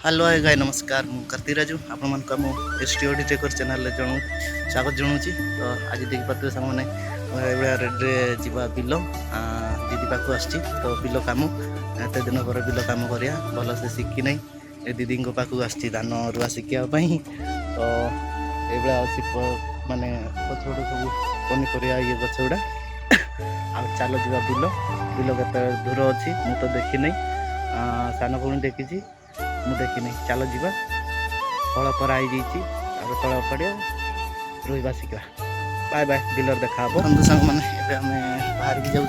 Hello hi गाय नमस्कार मु कार्तिक राजू आपण मान को एसटीओडी टेकर चैनल जणु स्वागत जणुची। तो आज देखि पाते संग माने एबा रेड रे जीवा बिलो दीदी पाखु आछि। तो बिलो काम एते दिन पर बिलो काम करिया भल से शिखी नै ए दीदी को पाखु आछि धान रुआ शिखिया पई। तो एबा अछि माने छोट सब पनी करिया ये गछुडा आ चालो जीवा बिलो बिलो केते दूर अछि मु तो देखि नै सानो कोन देखिछि मु देखी नहीं। चलो जीवा तल परा आई तल पड़िया रोईवा शिखा। बाय बाय बिलर देखा बंधु सांग मैंने बाहर की जाऊँ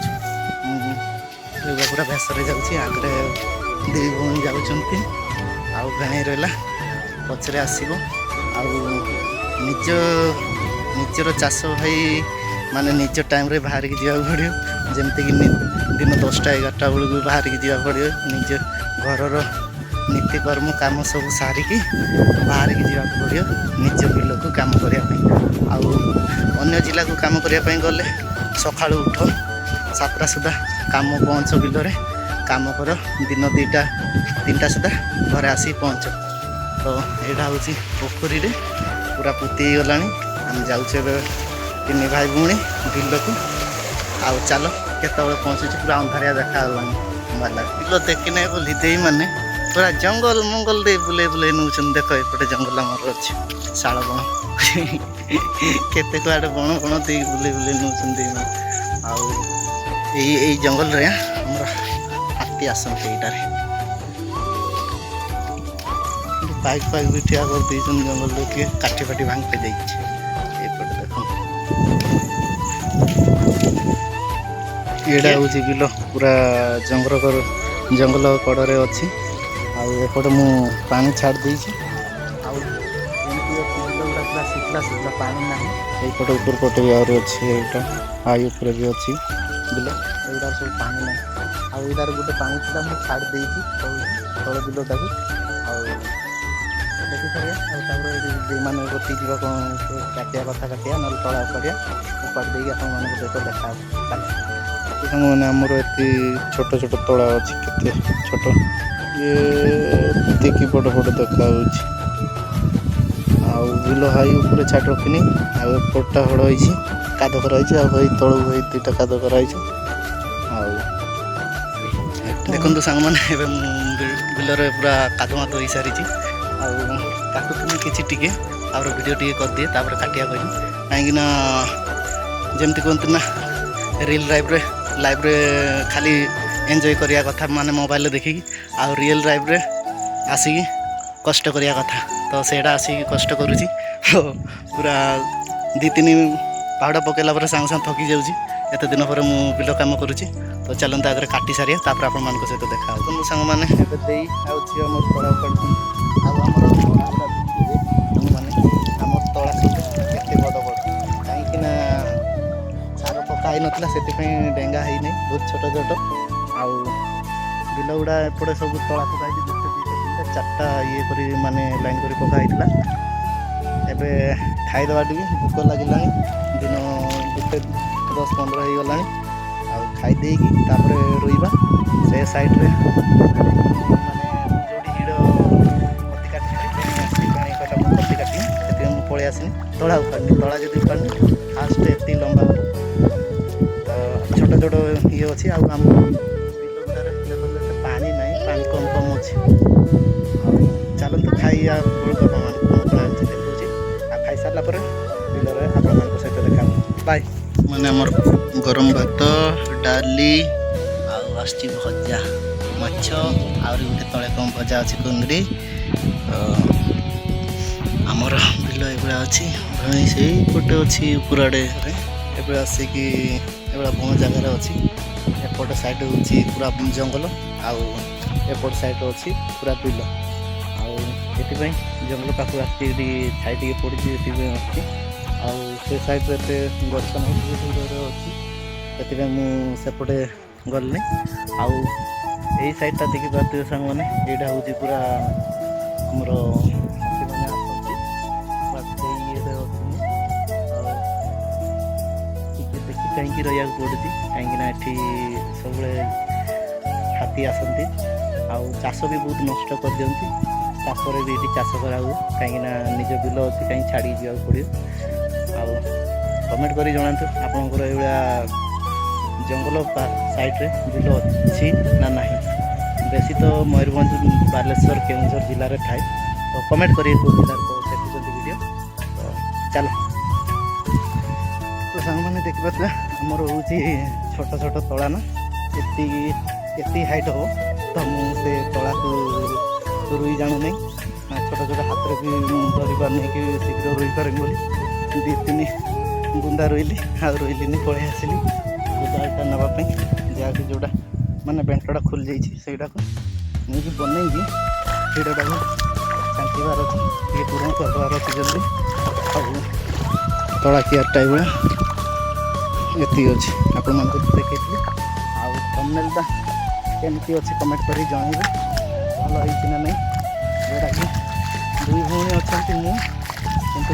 पूरा भेसरे जाऊँगी आगे दी भौणी जाऊँगी आउ भेणी रहा पचरे आसब निजर चाष भाई माने निज टाइम रे बाहर की जावा पड़ो जमती कि दिन 10टा 11टा बेलू बाहर की जावा पड़ो निज घर नीतिकर्म काम सब सारिकी बाहर की जावाक पड़ो निज बिल को काम करने अन्य जिला को काम करने गले सका उठ 7टा सुधा काम पहुँच बिल काम कर दिन 2टा 3टा सुधा घर आसी पहुँच। तो यहाँ हूँ पोखरी रे पूरा पुती गला आम जाऊे 3 भाई भौणी बिल को आउ चलो केत पहुँचुच पूरा अंधारिया देखा बाला बिल देखने बोली दे मैंने पूरा जंगल मंगल दे बुले बुले नौ देख एपटे जंगल आमर अच्छे शाल बण केते कुआडे बण बण दे बुले बुले नौ जंगल रे हमर हाथी आसते एटारे बाइक फाइक भी ठिया कर दी जंगल रे के काठी फाटी भांग पे जाइए एपटे देखो एडा होची बिलो पूरा जंगल कड़े अच्छी आउटे मु पानी छाड़ दी पूरा शीतला शीतला पानी ना यपटे ऊपर पटे भी अच्छे यहाँ आई उपर भी अच्छी बिल यहाँ सब पानी ना आधार गोटे पानी था मुझे छाड़ दे तल बिलटा को देखी सारे मैंने गति जा काटिया कथा काटिया ना तला उपाड़िया उपाड़ दे देखा मैंने आमर ये छोट छोट तला अच्छी के छोट ये देखी बड़ बड़ देखा बिल हाई उपर छाड़ रखनी आटा हड़ हो काद कराई तलू भाई 2टा काद कराई देखो सांग मैंने बिलर पूरा कादमाद हो सारी काटुनी कि वीडियो टे कर दिए काटिया कह कहीं जमती कहते ना रियल लाइफ रे खाली एंजॉय करिया कथा माने मोबाइल देखिकी आ रियल लाइफ रे आसिकी कष्ट करिया कथा। तो सेटा आसिकी कष्ट करुची पूरा 2-3 पहाड़ पकेला पर सांग सांग थकी जाऊँगी एत दिन पर मु बिल काम करुची। तो चलते आगे काटी सारिया तापर आपण मान सहित देखा तो सांग मैंने तला तला सब बड़ बड़ कहीं सार पकाई नाला से डेंगा है नहीं बहुत छोट छोट आउ बिल गुड़ा एपटे सब तला पकाई 4टा ये करी माने लाइन करी पकाई एबे खाईदवा टी भोक लगे दिन 10-15 हो गला खाईदे रोईबा से साइड रे माने जोड़ी हिड़ पत्ती काटी पत्ती काटी पलि आसनी तला उपाड़नी तला जब उपाड़नी फास्ट एति लंबा छोट छोट ये अच्छी आम पानी ना पानी कम कम अच्छे चलते खाई देखी खाई सारा बिल सहित देखा बाय मैंने आमर गरम भात डाली भजा माछ आहरी गोटे तले कम भजा अच्छी कुंदरी आमर बिल एभा अच्छी से गोटे अच्छी पूराड़े एबे आसिकी बण जगार अच्छी एपट साइड हूँ पूरा जंगल आउट साइड अच्छी पूरा बिल आपाई जंगल पाख आसी छाई टे पड़ी से साइड रे गछ अच्छी मुझे गलनी आउ यही साइडटा देखी पारे सांग मैंने यहाँ हूँ पूरा आमर हाथी मैंने आसती देखी कहीं रहा पड़ी कहीं सब हाथी आसती चाष भी बहुत नष्ट कर दिखती ତାପରେ ବି ଏଠି ଚାଷ କରାହୁଏ କାହିଁକିନା ନିଜ ବିଲ ଅଛି କାହିଁକି ଛାଡ଼ିକି ଯିବାକୁ ପଡ଼ିବ। ଆଉ କମେଣ୍ଟ କରି ଜଣାନ୍ତୁ ଆପଣଙ୍କର ଏଇଭଳିଆ ଜଙ୍ଗଲ ସାଇଡ଼୍ରେ ବିଲ ଅଛି ନା ନାହିଁ। ବେଶୀ ତ ମୟୂରଭଞ୍ଜ ବାଲେଶ୍ୱର କେଉଁଝର ଜିଲ୍ଲାରେ ଥାଏ। ତ କମେଣ୍ଟ କରିବେ କେଉଁ ଜିଲ୍ଲାରେ ଦେଖୁଛନ୍ତି ଭିଡ଼ିଓ। ତ ଚାଲ ତ ସାଙ୍ଗମାନେ ଦେଖିପାରୁଥିବା ଆମର ହେଉଛି ଛୋଟ ଛୋଟ ତଳା ନା ଏତିକି ହାଇଟ୍ ହେବ। ତ ମୁଁ ସେ ତଳାକୁ ରୁଇ ଜାଣୁନାହିଁ, ଛୋଟ ଛୋଟ ହାତରେ ବି ଧରି ପାରୁନି କି ଶୀଘ୍ର ରୁଇ ପାରିବି ବୋଲି 2-3 ବୁନ୍ଦା ରୁଇଲି ଆଉ ରୁଇଲିନି, ପଳେଇ ଆସିଲି କୋଦାଳଟା ନେବା ପାଇଁ। ଯାହାକି ଯେଉଁଟା ମାନେ ବେଣ୍ଟଟା ଖୋଲି ଯାଇଛି ସେଇଟାକୁ ନେଇକି ବନେଇକି ହିଡ଼ଟାକୁ ଚାଙ୍କିବାର ଅଛି, ଟିକେ ପୂରଣ କରିଦେବାର ଅଛି ଜଲ୍ଦି। ଆଉ ତଳା କିଆରଟା ଏଇଭଳିଆ ଏତିକି ଅଛି, ଆପଣମାନଙ୍କୁ ଦେଖେଇଥିଲି। ଆଉ ଥମ୍ବନେଲ୍ଟା କେମିତି ଅଛି କମେଣ୍ଟ କରି ଜଣାଇବେ, ଭଲ ହେଇଛି ନା ନାହିଁ। ଯେଉଁଟାକି 2 ଭଉଣୀ ଅଛନ୍ତି, ମୁଁ କିନ୍ତୁ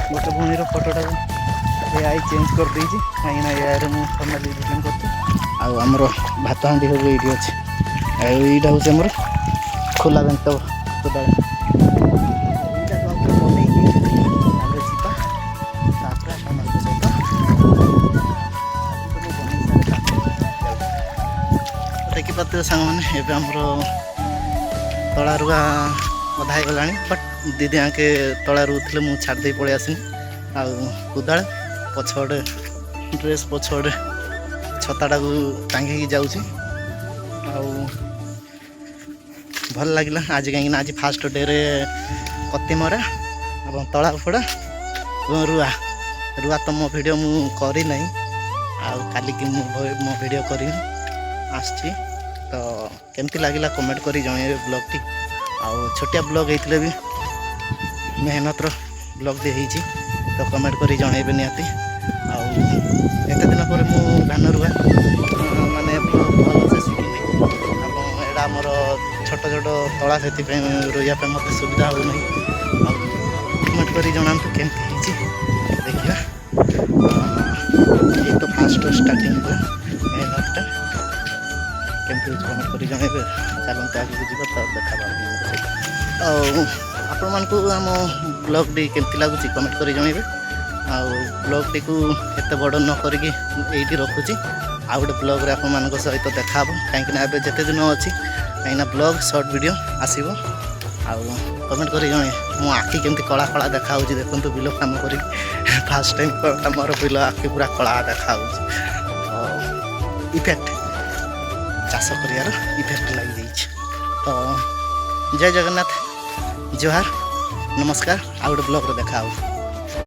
ଗୋଟେ ଭଉଣୀର ଫଟୋଟାକୁ AI ଚେଞ୍ଜ କରିଦେଇଛି କାହିଁକିନା AIରେ ମୁଁ ଥମ୍ବନେଲ୍ ଡିଜାଇନ୍ କରିଛି। ଆଉ ଆମର ଭାତ ହାଣ୍ଡି ସବୁ ଏଇଠି ଅଛି, ଆଉ ଏଇଟା ହେଉଛି ଆମର ଖୋଲା ବେଣ୍ଟ କୋଦାଳ। ଏଇଟାକୁ ଆଉ ବନେଇକି ଆମେ ଯିବା ତାପରେ ଆପଣମାନଙ୍କ ସହିତ ଦେଖିପାରୁଥିବେ ସାଙ୍ଗମାନେ। ଏବେ ଆମର ତଳା ରୁଆ ଅଧା ହେଇଗଲାଣି, ବଟ୍ ଦିଦି ଆଙ୍କେ ତଳା ରୁଉଥିଲେ, ମୁଁ ଛାଡ଼ି ଦେଇ ପଳେଇ ଆସିନି। ଆଉ କୋଦାଳ ପଛପଟେ ଡ୍ରେସ୍ ପଛପଟେ ଛତାଟାକୁ ଟାଙ୍ଗିକି ଯାଉଛି। ଆଉ ଭଲ ଲାଗିଲା ଆଜି, କାହିଁକିନା ଆଜି ଫାଷ୍ଟ ଡେରେ କତି ମରା ଏବଂ ତଳା ଉପଡ଼ା ଏବଂ ରୁଆ ତ ମୋ ଭିଡ଼ିଓ ମୁଁ କରିନାହିଁ। ଆଉ କାଲିକି ମୁଁ ମୋ ଭିଡ଼ିଓ କରିବି ଆସିଛି। ତ କେମିତି ଲାଗିଲା କମେଣ୍ଟ କରି ଜଣାଇବେ ବ୍ଲଗ୍ଟି। ଆଉ ଛୋଟିଆ ବ୍ଲଗ୍ ହେଇଥିଲେ ବି ମେହନତର ବ୍ଲଗ୍ଟି ହେଇଛି, ତ କମେଣ୍ଟ କରି ଜଣାଇବେ ନିହାତି। ଆଉ ଏତେ ଦିନ ପରେ ମୁଁ ଧାନ ରୁଆ ମାନେ ଭଲସେ ଶିଖିନି ଏବଂ ଏଇଟା ଆମର ଛୋଟ ଛୋଟ ତଳା, ସେଥିପାଇଁ ରୋଇବା ପାଇଁ ମୋତେ ସୁବିଧା ହେଉନାହିଁ। ଆଉ କମେଣ୍ଟ କରି ଜଣାନ୍ତୁ କେମିତି ହେଇଛି ଦେଖିବା। ଏଇ ତ ଫାଷ୍ଟ ଷ୍ଟାର୍ଟିଂ ହେଲା ମେହନତଟା, କେମିତି ହେଉଛି କମେଣ୍ଟ କରି ଜଣାଇବେ। ଚାଲନ୍ତୁ ଆଗକୁ ଯିବା, ତ ଦେଖାବା ଆପଣଙ୍କ ସହିତ। ଆଉ ଆପଣମାନଙ୍କୁ ଆମ ବ୍ଲଗ୍ଟି କେମିତି ଲାଗୁଛି କମେଣ୍ଟ କରି ଜଣାଇବେ। ଆଉ ବ୍ଲଗ୍ଟିକୁ ଏତେ ବଡ଼ ନ କରିକି ଏଇଠି ରଖୁଛି, ଆଉ ଗୋଟେ ବ୍ଲଗ୍ରେ ଆପଣମାନଙ୍କ ସହିତ ଦେଖାହେବ। କାହିଁକିନା ଏବେ ଯେତେ ଦିନ ଅଛି, କାହିଁକିନା ବ୍ଲଗ୍ ସର୍ଟ ଭିଡ଼ିଓ ଆସିବ। ଆଉ କମେଣ୍ଟ କରି ଜଣାଇବେ ମୋ ଆଖି କେମିତି କଳା କଳା ଦେଖାହେଉଛି। ଦେଖନ୍ତୁ ବିଲ କାମ କରିକି ଫାଷ୍ଟ ଟାଇମ୍ ମୋର ବିଲ ଆଖି ପୁରା କଳା ଦେଖାହେଉଛି। ଇଫେକ୍ଟ ଚାଷ କରିବାର ଇଫେକ୍ଟ ଲାଗିଯାଇଛି। ତ ଜୟ ଜଗନ୍ନାଥ, ଜୁହାର, ନମସ୍କାର। ଆଉ ଗୋଟେ ବ୍ଲଗ୍ରେ ଦେଖା ହେବ।